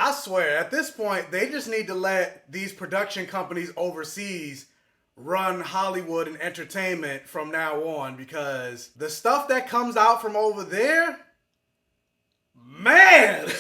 I swear, at this point, they just need to let these production companies overseas run Hollywood and entertainment from now on, because the stuff that comes out from over there, man!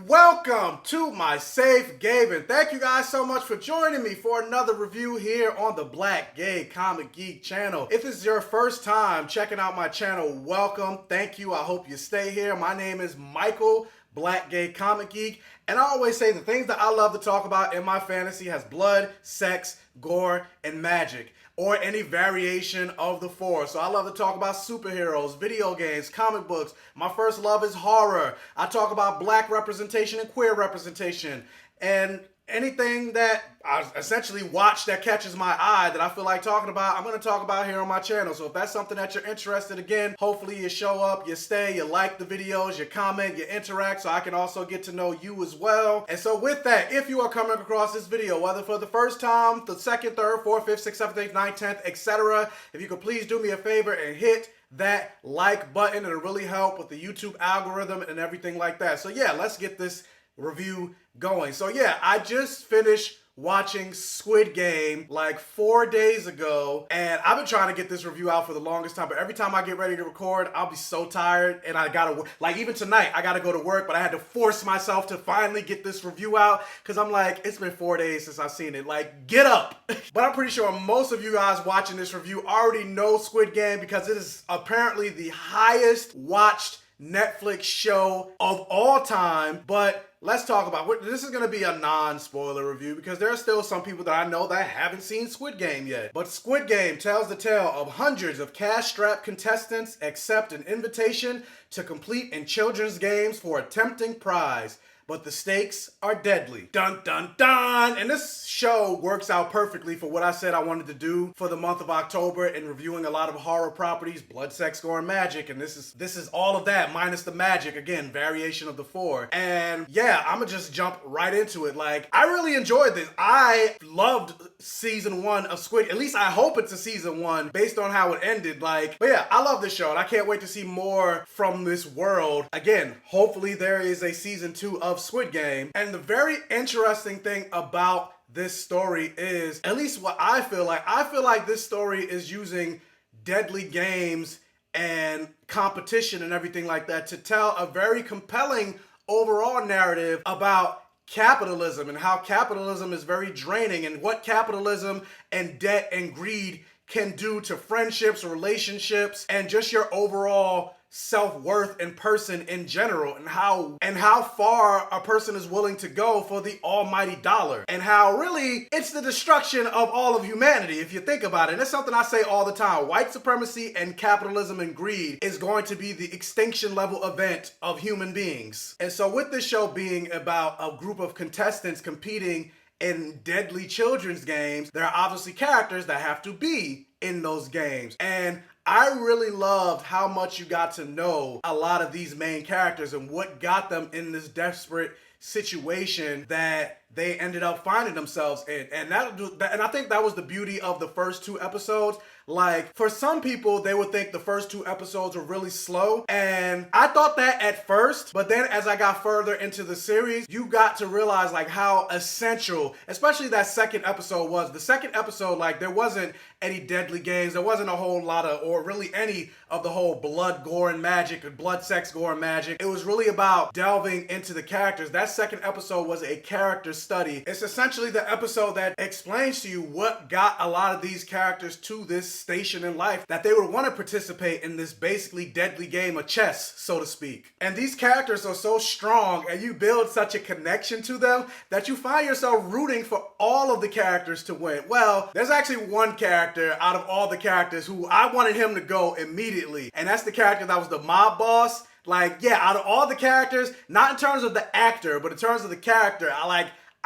Welcome to my safe Gabe, and thank you guys so much for joining me for another review here on the Black Gay Comic Geek channel. If this is your first time checking out my channel, welcome, thank you, I hope you stay here. My name is Michael, Black Gay Comic Geek, and I always say the things that I love to talk about in my fantasy has blood, sex, gore, and magic, or any variation of the four. So I love to talk about superheroes, video games, comic books. My first love is horror. I talk about black representation and queer representation, and anything that I essentially watch that catches my eye that I feel like talking about, I'm going to talk about here on my channel. So if that's something that you're interested in, again, hopefully you show up, you stay, you like the videos, you comment, you interact, so I can also get to know you as well. And so with that, if you are coming across this video, whether for the first time, the second, third, fourth, fifth, sixth, seventh, eighth, ninth, 10th, etc., if you could please do me a favor and hit that like button. It'll really help with the YouTube algorithm and everything like that. So yeah, let's get this review going. So yeah, I just finished watching Squid Game like 4 days ago, and I've been trying to get this review out for the longest time, but every time I get ready to record, I'll be so tired, and I gotta, like even tonight, I gotta go to work, but I had to force myself to finally get this review out, because I'm like, it's been 4 days since I've seen it, like, get up! But I'm pretty sure most of you guys watching this review already know Squid Game, because it is apparently the highest watched Netflix show of all time. But let's talk about what this is going to be a non-spoiler review, because there are still some people that I know that haven't seen Squid Game yet. But Squid Game tells the tale of hundreds of cash-strapped contestants accept an invitation to compete in children's games for a tempting prize. But the stakes are deadly. Dun, dun, dun! And this show works out perfectly for what I said I wanted to do for the month of October in reviewing a lot of horror properties, blood, sex, gore, and magic. And this is all of that, minus the magic. Again, variation of the four. And yeah, I'm gonna just jump right into it. Like, I really enjoyed this. I loved season 1 of Squid. At least I hope it's a season 1 based on how it ended. Like, but yeah, I love this show, and I can't wait to see more from this world. Again, hopefully there is a season 2 of Squid Game. And the very interesting thing about this story is, at least what I feel like this story is using deadly games and competition and everything like that to tell a very compelling overall narrative about capitalism and how capitalism is very draining, and what capitalism and debt and greed can do to friendships, relationships, and just your overall self-worth and person in general, and how far a person is willing to go for the almighty dollar, and how really it's the destruction of all of humanity if you think about it. And it's something I say all the time: white supremacy and capitalism and greed is going to be the extinction level event of human beings. And so with this show being about a group of contestants competing in deadly children's games, there are obviously characters that have to be in those games. And I really loved how much you got to know a lot of these main characters and what got them in this desperate situation that they ended up finding themselves in. And I think that was the beauty of the first 2 episodes. Like, for some people, they would think the first 2 episodes were really slow, and I thought that at first, but then as I got further into the series, you got to realize like how essential, especially that second episode was. The second episode, like, there wasn't any deadly games, there wasn't a whole lot of, or really any of the whole blood, gore, and magic, or blood, sex, gore, and magic. It was really about delving into the characters. That second episode was a character study. It's essentially the episode that explains to you what got a lot of these characters to this station in life, that they would want to participate in this basically deadly game of chess, so to speak. And these characters are so strong, and you build such a connection to them that you find yourself rooting for all of the characters to win. Well, there's actually one character out of all the characters who I wanted him to go immediately, and that's the character that was the mob boss. Like, yeah, out of all the characters, not in terms of the actor, but in terms of the character,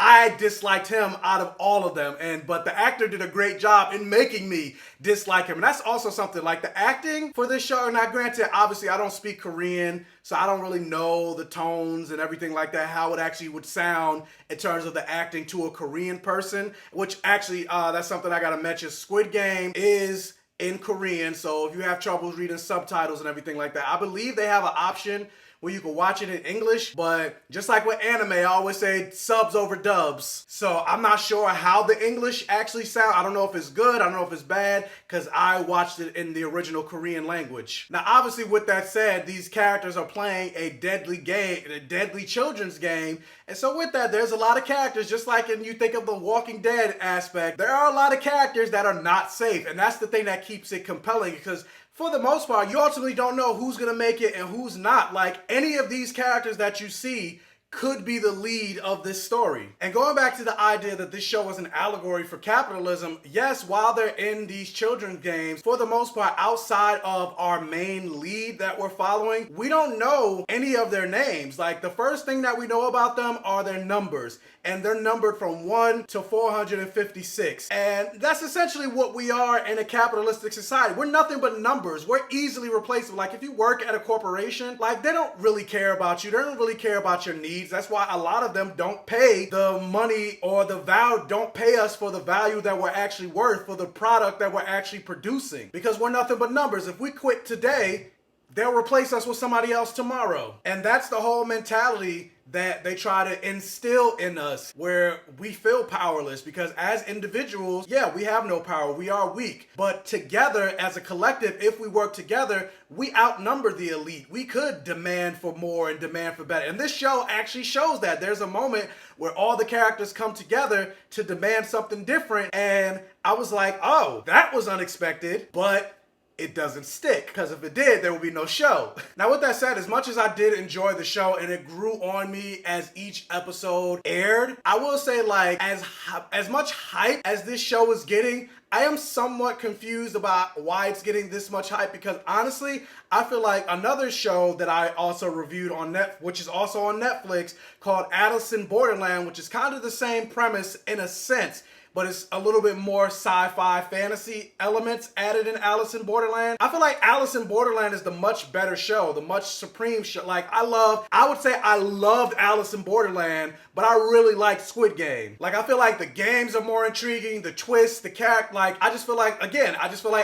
I disliked him out of all of them, but the actor did a great job in making me dislike him. And that's also something, like the acting for this show. Now granted, obviously I don't speak Korean, so I don't really know the tones and everything like that, how it actually would sound in terms of the acting to a Korean person, which actually that's something I gotta mention. Squid Game is in Korean, so if you have troubles reading subtitles and everything like that, I believe they have an option where you can watch it in English, but just like with anime, I always say subs over dubs. So I'm not sure how the English actually sound. I don't know if it's good, I don't know if it's bad, because I watched it in the original Korean language. Now, obviously, with that said, these characters are playing a deadly game, a deadly children's game, and so with that, there's a lot of characters, just like when you think of the Walking Dead aspect, there are a lot of characters that are not safe, and that's the thing that keeps it compelling, because for the most part, you ultimately don't know who's going to make it and who's not. Like, any of these characters that you see could be the lead of this story. And going back to the idea that this show was an allegory for capitalism, yes, while they're in these children's games, for the most part, outside of our main lead that we're following, we don't know any of their names. Like, the first thing that we know about them are their numbers. And they're numbered from 1 to 456. And that's essentially what we are in a capitalistic society. We're nothing but numbers. We're easily replaceable. Like, if you work at a corporation, like, they don't really care about you. They don't really care about your needs. That's why a lot of them don't pay the money or the value, don't pay us for the value that we're actually worth, for the product that we're actually producing. Because we're nothing but numbers. If we quit today, they'll replace us with somebody else tomorrow. And that's the whole mentality that they try to instill in us, where we feel powerless, because as individuals, yeah, we have no power, we are weak, but together as a collective, if we work together, we outnumber the elite. We could demand for more and demand for better, and this show actually shows that. There's a moment where all the characters come together to demand something different, and I was like, oh, that was unexpected, but it doesn't stick, because if it did, there would be no show. Now, with that said, as much as I did enjoy the show and it grew on me as each episode aired, I will say, like, as much hype as this show is getting, I am somewhat confused about why it's getting this much hype, because honestly, I feel like another show that I also reviewed on which is also on Netflix, called Alice in Borderland, which is kind of the same premise in a sense, but it's a little bit more sci-fi fantasy elements added in Alice in Borderland. I feel like Alice in Borderland is the much better show, the much supreme show. Like, I would say I loved Alice in Borderland, but I really liked Squid Game. Like, I feel like the games are more intriguing, the twists, the character, like, I just feel like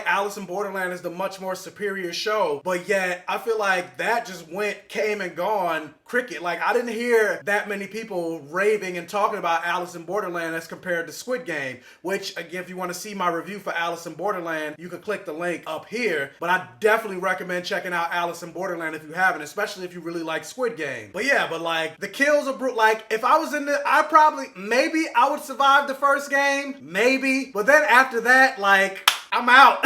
Alice in Borderland is the much more superior show, but yet I feel like that just came and gone cricket. Like, I didn't hear that many people raving and talking about Alice in Borderland as compared to Squid Game, which, again, if you want to see my review for Alice in Borderland, you can click the link up here, but I definitely recommend checking out Alice in Borderland if you haven't, especially if you really like Squid Game. But yeah, but like, the kills are brutal. Like, if I was in maybe I would survive the first game, maybe, but then after that, like, I'm out.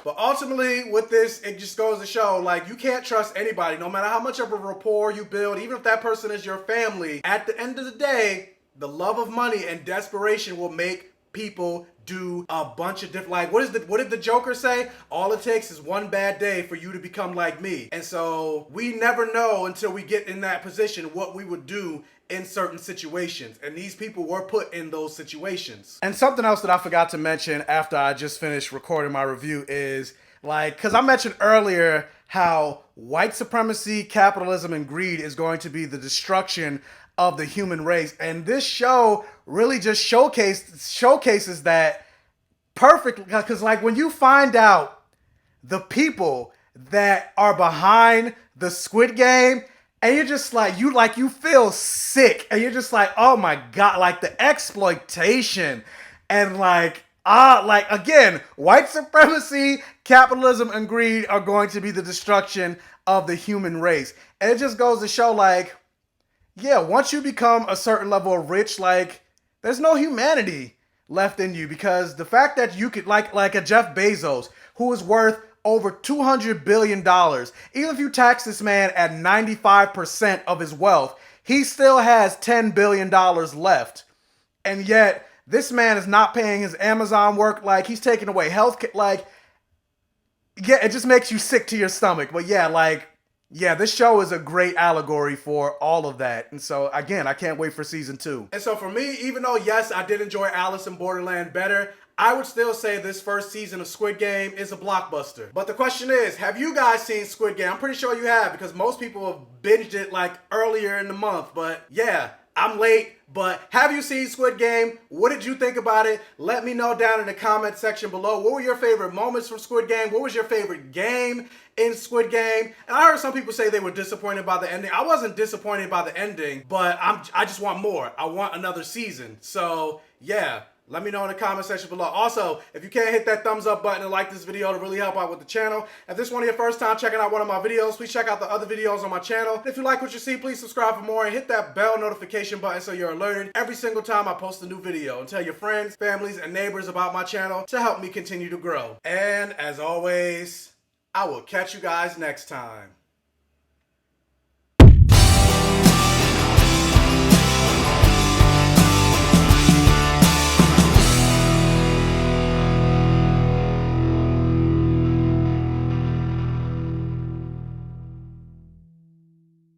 But ultimately, with this, it just goes to show, like, you can't trust anybody, no matter how much of a rapport you build, even if that person is your family. At the end of the day, the love of money and desperation will make people do a bunch of different, like, what did the Joker say? All it takes is one bad day for you to become like me. And so we never know until we get in that position what we would do in certain situations, and these people were put in those situations. And something else that I forgot to mention after I just finished recording my review is, like, because I mentioned earlier how white supremacy, capitalism, and greed is going to be the destruction of the human race, and this show really just showcases that perfectly, because, like, when you find out the people that are behind the Squid Game, and you're just like, you feel sick, and you're just like, oh my God, like, the exploitation, and like, again, white supremacy, capitalism, and greed are going to be the destruction of the human race. And it just goes to show, like, yeah, once you become a certain level of rich, like, there's no humanity left in you, because the fact that you could, like a Jeff Bezos, who is worth over $200 billion. Even if you tax this man at 95% of his wealth, he still has $10 billion left. And yet, this man is not paying his Amazon work. Like, he's taking away health care. Like, yeah, it just makes you sick to your stomach. But yeah, like, Yeah, this show is a great allegory for all of that. And so, again, I can't wait for season 2. And so for me, even though, yes, I did enjoy Alice in Borderland better, I would still say this first season of Squid Game is a blockbuster. But the question is, have you guys seen Squid Game? I'm pretty sure you have, because most people have binged it like earlier in the month. But yeah, I'm late. But have you seen Squid Game? What did you think about it? Let me know down in the comment section below. What were your favorite moments from Squid Game? What was your favorite game in Squid Game? And I heard some people say they were disappointed by the ending. I wasn't disappointed by the ending, but I just want more. I want another season. So yeah. Let me know in the comment section below. Also, if you can't hit that thumbs up button and like this video to really help out with the channel. If this is one of your first time checking out one of my videos, please check out the other videos on my channel. If you like what you see, please subscribe for more and hit that bell notification button so you're alerted every single time I post a new video. And tell your friends, families, and neighbors about my channel to help me continue to grow. And as always, I will catch you guys next time.